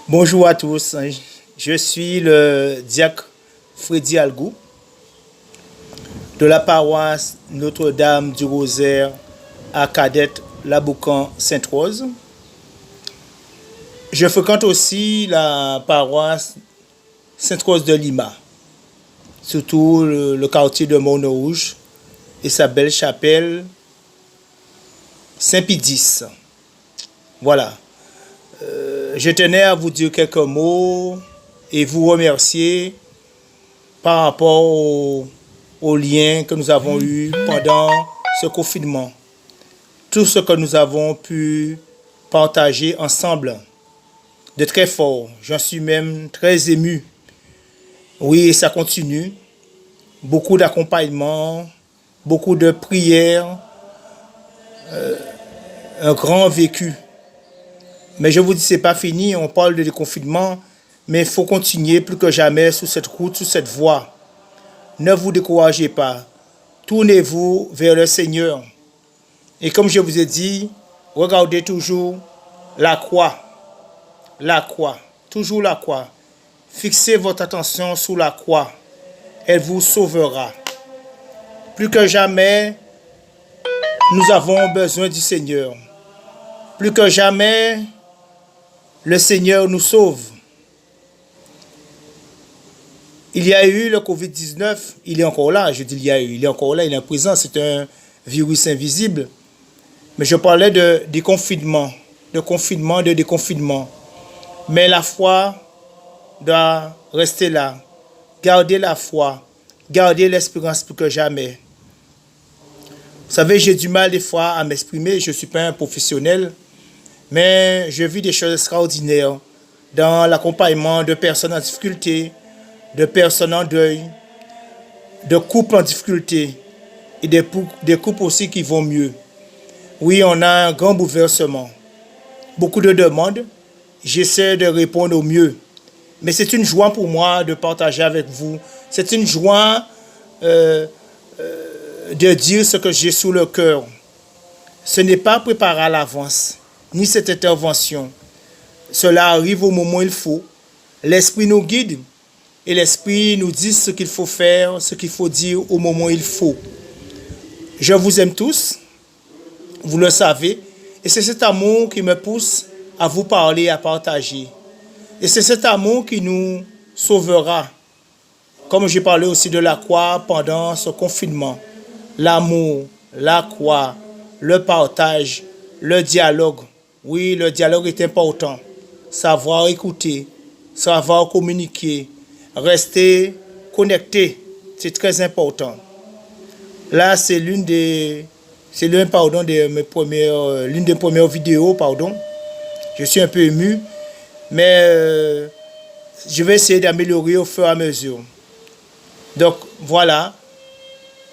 Bonjour à tous, je suis le diacre Freddy Algou de la paroisse Notre-Dame du Rosaire à Cadette Laboucan Sainte-Rose. Je fréquente aussi la paroisse Sainte-Rose de Lima, surtout le quartier de Montrouge et sa belle chapelle Saint-Pidis. Voilà. Je tenais à vous dire quelques mots et vous remercier par rapport au lien que nous avons eu pendant ce confinement. Tout ce que nous avons pu partager ensemble de très fort. J'en suis même très ému. Oui, et ça continue. Beaucoup d'accompagnement, beaucoup de prières, un grand vécu. Mais je vous dis, ce n'est pas fini, on parle de déconfinement, mais il faut continuer plus que jamais sur cette route, sur cette voie. Ne vous découragez pas. Tournez-vous vers le Seigneur. Et comme je vous ai dit, regardez toujours la croix. La croix. Toujours la croix. Fixez votre attention sur la croix. Elle vous sauvera. Plus que jamais, nous avons besoin du Seigneur. Plus que jamais, le Seigneur nous sauve. Il y a eu le Covid-19, il est encore là, je dis il est encore là, il est présent, c'est un virus invisible. Mais je parlais de déconfinement, de déconfinement. Mais la foi doit rester là. Gardez la foi, gardez l'espérance plus que jamais. Vous savez, j'ai du mal des fois à m'exprimer, je ne suis pas un professionnel, mais je vis des choses extraordinaires dans l'accompagnement de personnes en difficulté, de personnes en deuil, de couples en difficulté et des couples aussi qui vont mieux. Oui, on a un grand bouleversement. Beaucoup de demandes. J'essaie de répondre au mieux. Mais c'est une joie pour moi de partager avec vous. C'est une joie de dire ce que j'ai sous le cœur. Ce n'est pas préparé à l'avance, ni cette intervention. Cela arrive au moment où il faut. L'Esprit nous guide et l'Esprit nous dit ce qu'il faut faire, ce qu'il faut dire au moment où il faut. Je vous aime tous, vous le savez, et c'est cet amour qui me pousse à vous parler, à partager. Et c'est cet amour qui nous sauvera. Comme j'ai parlé aussi de la croix pendant ce confinement. L'amour, la croix, le partage, le dialogue. Oui, le dialogue est important. Savoir écouter, savoir communiquer, rester connecté, c'est très important. Là, c'est l'une des premières vidéos, pardon. Je suis un peu ému, mais je vais essayer d'améliorer au fur et à mesure. Donc, voilà,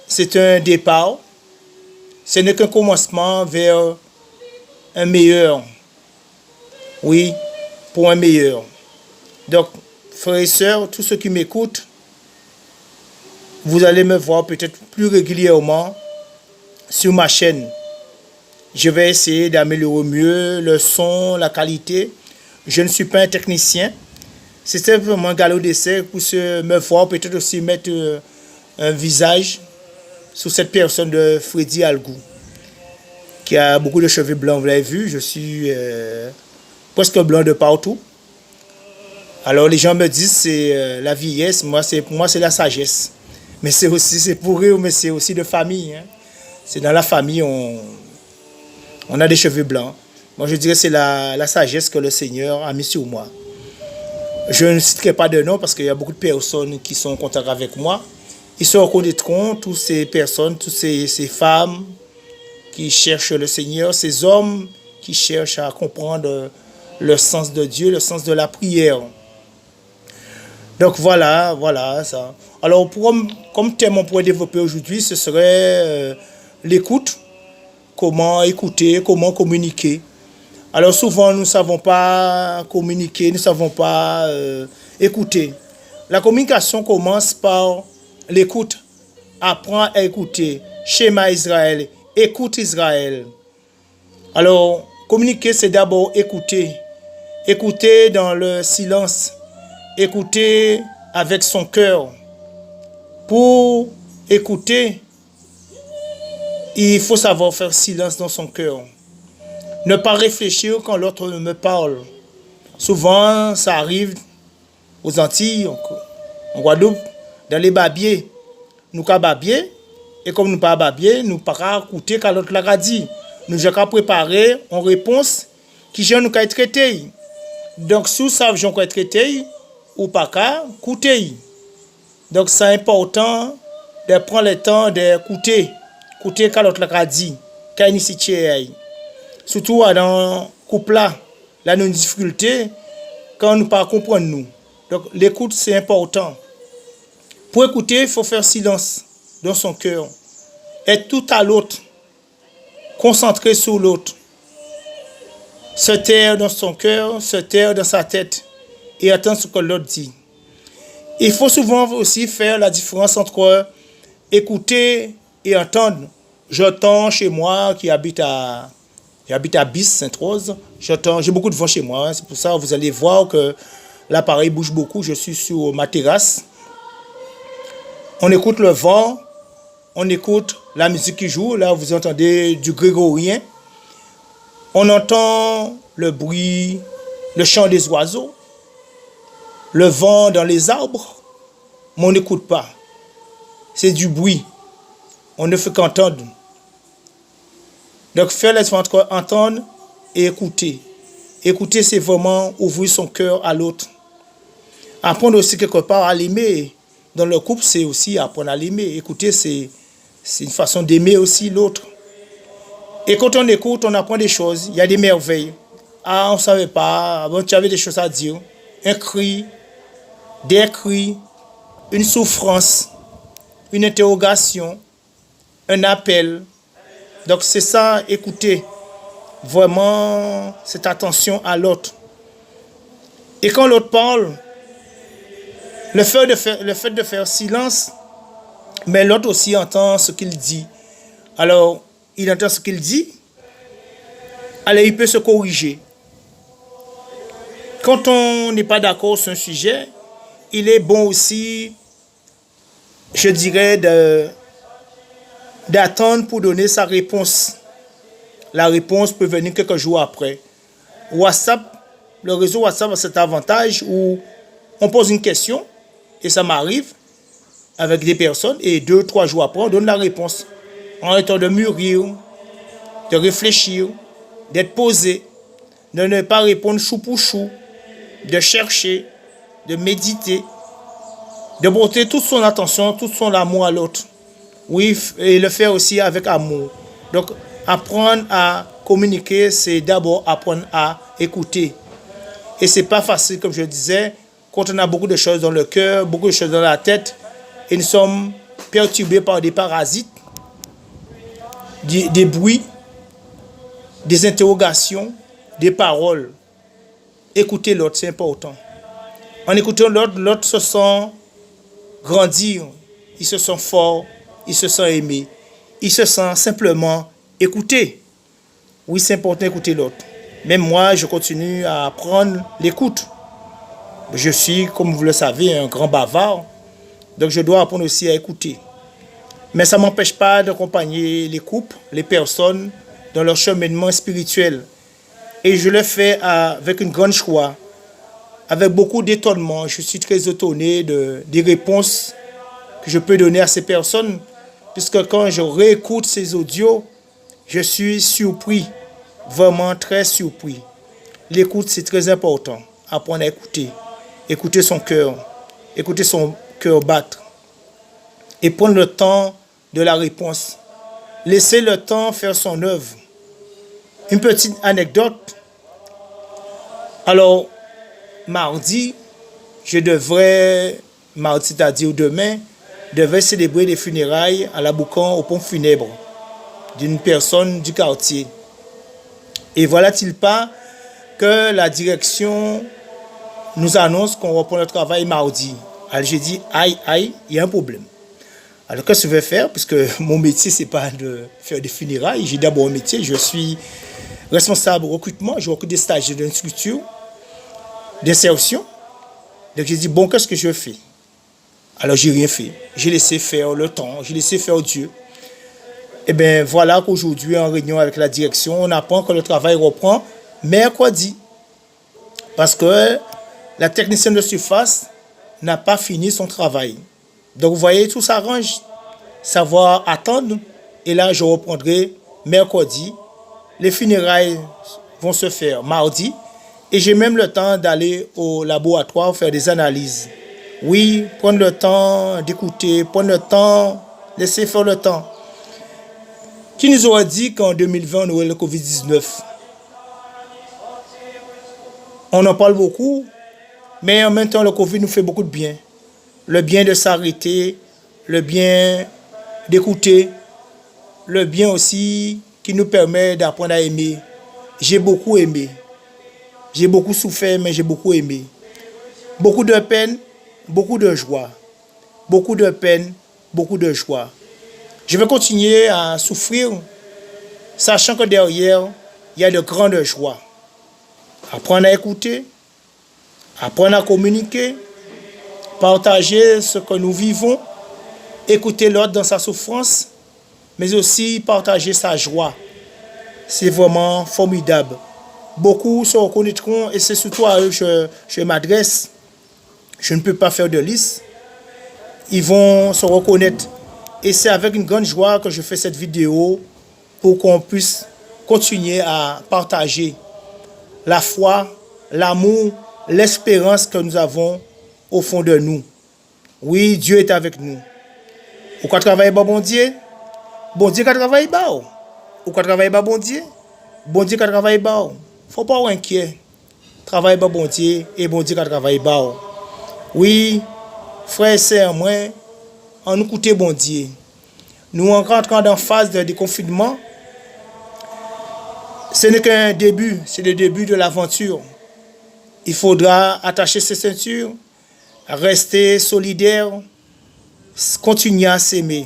c'est un départ. Ce n'est qu'un commencement vers un meilleur. Oui, pour un meilleur. Donc, frères et sœurs, tous ceux qui m'écoutent, vous allez me voir peut-être plus régulièrement sur ma chaîne. Je vais essayer d'améliorer mieux le son, la qualité. Je ne suis pas un technicien. C'est simplement un galop d'essai pour me voir, peut-être aussi mettre un visage sur cette personne de Freddy Algou, qui a beaucoup de cheveux blancs, vous l'avez vu. Je suis presque blanc de partout. Alors les gens me disent c'est la vieillesse, pour moi c'est la sagesse. Mais c'est pour eux, mais c'est aussi de famille. Hein. C'est dans la famille, on a des cheveux blancs. Moi je dirais c'est la sagesse que le Seigneur a mis sur moi. Je ne citerai pas de nom parce qu'il y a beaucoup de personnes qui sont en contact avec moi. Ils se reconnaîtront, toutes ces personnes, toutes ces femmes qui cherchent le Seigneur, ces hommes qui cherchent à comprendre le sens de Dieu, le sens de la prière. Donc voilà ça. Alors comme thème on pourrait développer aujourd'hui, ce serait l'écoute. Comment écouter, comment communiquer. Alors souvent nous ne savons pas communiquer, nous ne savons pas écouter. La communication commence par l'écoute. Apprends à écouter. Schéma Israël. Écoute Israël. Alors communiquer c'est d'abord écouter. Écouter dans le silence. Écouter avec son cœur. Pour écouter, il faut savoir faire silence dans son cœur. Ne pas réfléchir quand l'autre me parle. Souvent, ça arrive aux Antilles, en Guadeloupe, dans les babiers. Nous sommes babiers, et comme nous ne sommes pas babiers, nous ne pouvons pas écouter quand l'autre l'a dit. Nous avons préparé en réponse qui nous être traité. Donc, si nous savons qu'on être traité, ou pas qu'à écouter. Donc, c'est important de prendre le temps d'écouter. Écouter quand l'autre l'a dit. Quand il est surtout dans le couple là, là, nous avons une difficulté quand nous ne pas comprendre nous. Donc, l'écoute, c'est important. Pour écouter, il faut faire silence dans son cœur. Être tout à l'autre. Concentrer sur l'autre. Se taire dans son cœur, se taire dans sa tête. Et attendre ce que l'autre dit. Il faut souvent aussi faire la différence entre écouter et entendre. J'entends chez moi qui habite à Bis, Sainte-Rose. J'ai beaucoup de vent chez moi. Hein. C'est pour ça que vous allez voir que l'appareil bouge beaucoup. Je suis sur ma terrasse. On écoute le vent. On écoute la musique qui joue. Là, vous entendez du grégorien. On entend le bruit, le chant des oiseaux, le vent dans les arbres. Mais on n'écoute pas. C'est du bruit. On ne fait qu'entendre. Donc, faire la différence entre entendre et écouter. Écouter, c'est vraiment ouvrir son cœur à l'autre. Apprendre aussi quelque part à l'aimer. Dans le couple, c'est aussi apprendre à l'aimer. Écouter, c'est une façon d'aimer aussi l'autre. Et quand on écoute, on apprend des choses. Il y a des merveilles. Ah, on ne savait pas. Bon, tu avais des choses à dire. Un cri, des cris, une souffrance, une interrogation, un appel. Donc, c'est ça, écouter. Vraiment, cette attention à l'autre. Et quand l'autre parle, le fait de faire silence, mais l'autre aussi entend ce qu'il dit. Alors, il entend ce qu'il dit, alors il peut se corriger. Quand on n'est pas d'accord sur un sujet, il est bon aussi, je dirais, d'attendre pour donner sa réponse. La réponse peut venir quelques jours après. WhatsApp, le réseau WhatsApp a cet avantage où on pose une question, et ça m'arrive avec des personnes, et 2-3 jours après, on donne la réponse. En étant de mûrir, de réfléchir, d'être posé, de ne pas répondre chou pour chou, de chercher, de méditer, de porter toute son attention, tout son amour à l'autre. Oui, et le faire aussi avec amour. Donc, apprendre à communiquer, c'est d'abord apprendre à écouter. Et c'est pas facile, comme je disais, quand on a beaucoup de choses dans le cœur, beaucoup de choses dans la tête, et nous sommes perturbés par des parasites, des bruits, des interrogations, des paroles. Écouter l'autre, c'est important. En écoutant l'autre, l'autre se sent grandir, il se sent fort, il se sent aimé, il se sent simplement écouté. Oui, c'est important d'écouter l'autre. Même moi, je continue à apprendre l'écoute. Je suis, comme vous le savez, un grand bavard, donc je dois apprendre aussi à écouter. Mais ça ne m'empêche pas d'accompagner les couples, les personnes dans leur cheminement spirituel. Et je le fais avec une grande joie, avec beaucoup d'étonnement. Je suis très étonné des réponses que je peux donner à ces personnes, puisque quand je réécoute ces audios, je suis surpris, vraiment très surpris. L'écoute, c'est très important. Apprendre à écouter, écouter son cœur battre, et prendre le temps de la réponse. Laisser le temps faire son œuvre. Une petite anecdote. Alors, mardi, c'est-à-dire demain, devais célébrer les funérailles à la Boucan au pont funèbre d'une personne du quartier. Et voilà-t-il pas que la direction nous annonce qu'on reprend le travail mardi. Alors j'ai dit, aïe, il y a un problème. Alors qu'est-ce que je vais faire? Puisque mon métier, ce n'est pas de faire des funérailles. J'ai d'abord un métier, je suis responsable recrutement, je recrute des stagiaires d'une structure. d'insertion. Donc j'ai dit, bon, qu'est-ce que je fais? Alors j'ai rien fait. J'ai laissé faire le temps, j'ai laissé faire Dieu. Et bien voilà qu'aujourd'hui, en réunion avec la direction, on apprend que le travail reprend mercredi. Parce que la technicienne de surface n'a pas fini son travail. Donc vous voyez, tout s'arrange. Savoir attendre. Et là, je reprendrai mercredi. Les funérailles vont se faire mardi. Et j'ai même le temps d'aller au laboratoire faire des analyses. Oui, prendre le temps d'écouter, prendre le temps, laisser faire le temps. Qui nous aurait dit qu'en 2020, on aurait le Covid-19? On en parle beaucoup, mais en même temps, le Covid nous fait beaucoup de bien. Le bien de s'arrêter, le bien d'écouter, le bien aussi qui nous permet d'apprendre à aimer. J'ai beaucoup aimé. J'ai beaucoup souffert, mais j'ai beaucoup aimé. Beaucoup de peine, beaucoup de joie. Beaucoup de peine, beaucoup de joie. Je vais continuer à souffrir, sachant que derrière, il y a de grandes joies. Apprendre à écouter, apprendre à communiquer, partager ce que nous vivons, écouter l'autre dans sa souffrance, mais aussi partager sa joie. C'est vraiment formidable. Beaucoup se reconnaîtront, et c'est surtout à eux que je m'adresse. Je ne peux pas faire de liste. Ils vont se reconnaître. Et c'est avec une grande joie que je fais cette vidéo pour qu'on puisse continuer à partager la foi, l'amour, l'espérance que nous avons au fond de nous. Oui, Dieu est avec nous. Ou quand travaille bon Dieu, bon Dieu qui travaille bas. Ou quand travaille bon Dieu, bon Dieu qui travaille bas. Faut pas être inquiet. Travaille bon Dieu et bon Dieu qui travaille bas. Oui, frères et sœurs, moi, on nous écoute bon Dieu. Nous rentrons dans la phase de déconfinement. Ce n'est qu'un début, c'est le début de l'aventure. Il faudra attacher ses ceintures, rester solidaire, continuer à s'aimer,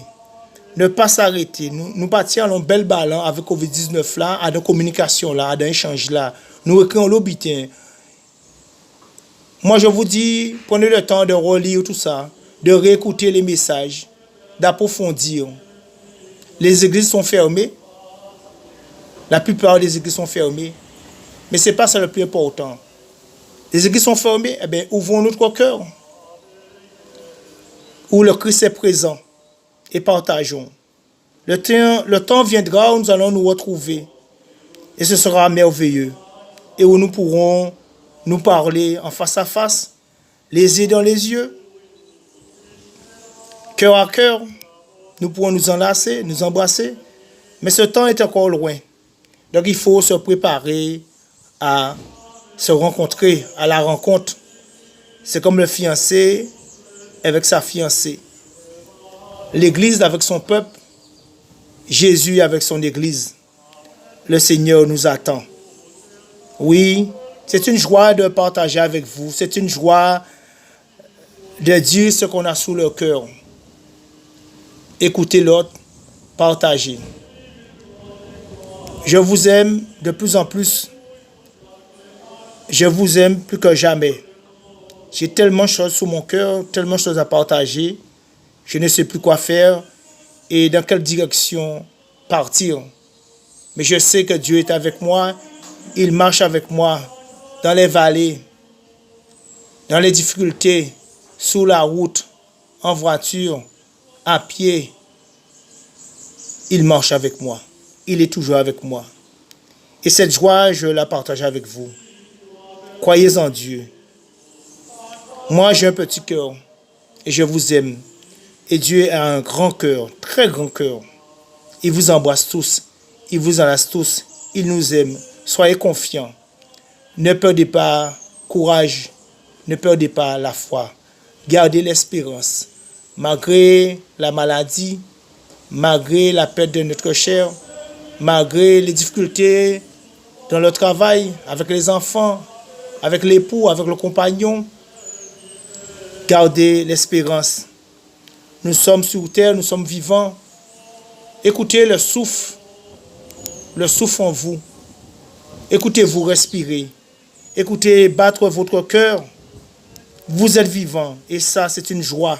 ne pas s'arrêter. Nous partions en bel ballon avec Covid-19 là, à la communication là, à l'échange là. Nous écrivons l'obitin. Moi je vous dis, prenez le temps de relire tout ça, de réécouter les messages, d'approfondir. Les églises sont fermées. La plupart des églises sont fermées. Mais ce n'est pas ça le plus important. Les églises sont fermées, eh bien, ouvrons notre cœur. Où le Christ est présent. Et partageons. Le temps viendra où nous allons nous retrouver. Et ce sera merveilleux. Et où nous pourrons nous parler en face à face, les yeux dans les yeux, cœur à cœur. Nous pourrons nous enlacer, nous embrasser. Mais ce temps est encore loin. Donc il faut se préparer à se rencontrer, à la rencontre. C'est comme le fiancé avec sa fiancée. L'Église avec son peuple, Jésus avec son Église. Le Seigneur nous attend. Oui, c'est une joie de partager avec vous. C'est une joie de dire ce qu'on a sous le cœur. Écoutez l'autre, partagez. Je vous aime de plus en plus. Je vous aime plus que jamais. J'ai tellement de choses sous mon cœur, tellement de choses à partager. Je ne sais plus quoi faire et dans quelle direction partir. Mais je sais que Dieu est avec moi. Il marche avec moi dans les vallées, dans les difficultés, sur la route, en voiture, à pied. Il marche avec moi. Il est toujours avec moi. Et cette joie, je la partage avec vous. Croyez en Dieu. Moi, j'ai un petit cœur et je vous aime. Et Dieu a un grand cœur, très grand cœur. Il vous embrasse tous. Il vous enlace tous. Il nous aime. Soyez confiants. Ne perdez pas courage. Ne perdez pas la foi. Gardez l'espérance. Malgré la maladie, malgré la perte de notre chair, malgré les difficultés dans le travail, avec les enfants, avec l'époux, avec le compagnon, gardez l'espérance. Nous sommes sur terre, nous sommes vivants. Écoutez le souffle en vous. Écoutez-vous respirer. Écoutez battre votre cœur. Vous êtes vivant et ça, c'est une joie.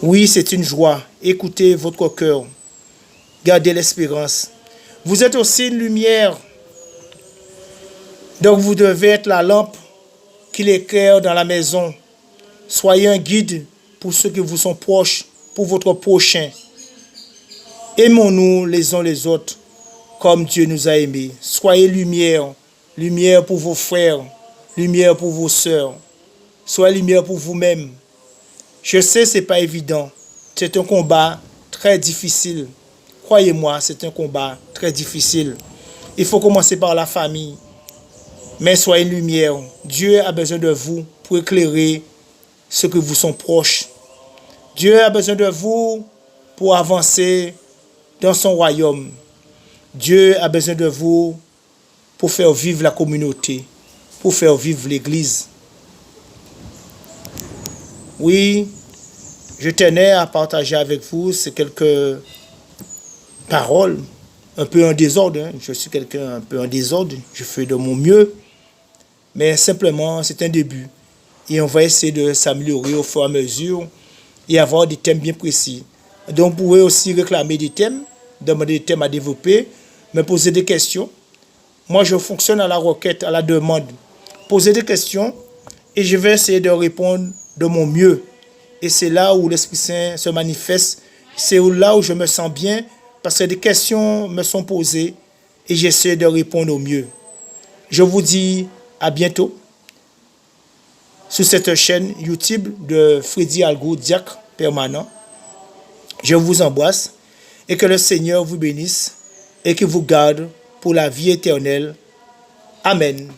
Oui, c'est une joie. Écoutez votre cœur. Gardez l'espérance. Vous êtes aussi une lumière. Donc vous devez être la lampe qui l'éclaire dans la maison. Soyez un guide pour ceux qui vous sont proches, pour votre prochain. Aimons-nous les uns les autres comme Dieu nous a aimés. Soyez lumière. Lumière pour vos frères. Lumière pour vos sœurs. Soyez lumière pour vous-même. Je sais, ce n'est pas évident. C'est un combat très difficile. Croyez-moi, c'est un combat très difficile. Il faut commencer par la famille. Mais soyez une lumière. Dieu a besoin de vous pour éclairer ceux qui vous sont proches. Dieu a besoin de vous pour avancer dans son royaume. Dieu a besoin de vous pour faire vivre la communauté, pour faire vivre l'Église. Oui, je tenais à partager avec vous ces quelques paroles, un peu en désordre. Je suis quelqu'un un peu en désordre, je fais de mon mieux, mais simplement c'est un début. Et on va essayer de s'améliorer au fur et à mesure et avoir des thèmes bien précis. Donc vous pouvez aussi réclamer des thèmes, demander des thèmes à développer, me poser des questions. Moi je fonctionne à la requête, à la demande. Posez des questions et je vais essayer de répondre de mon mieux. Et c'est là où l'Esprit Saint se manifeste. C'est là où je me sens bien parce que des questions me sont posées et j'essaie de répondre au mieux. Je vous dis à bientôt sur cette chaîne YouTube de Freddy Algo, diacre permanent. Je vous embrasse et que le Seigneur vous bénisse et qu'il vous garde pour la vie éternelle. Amen.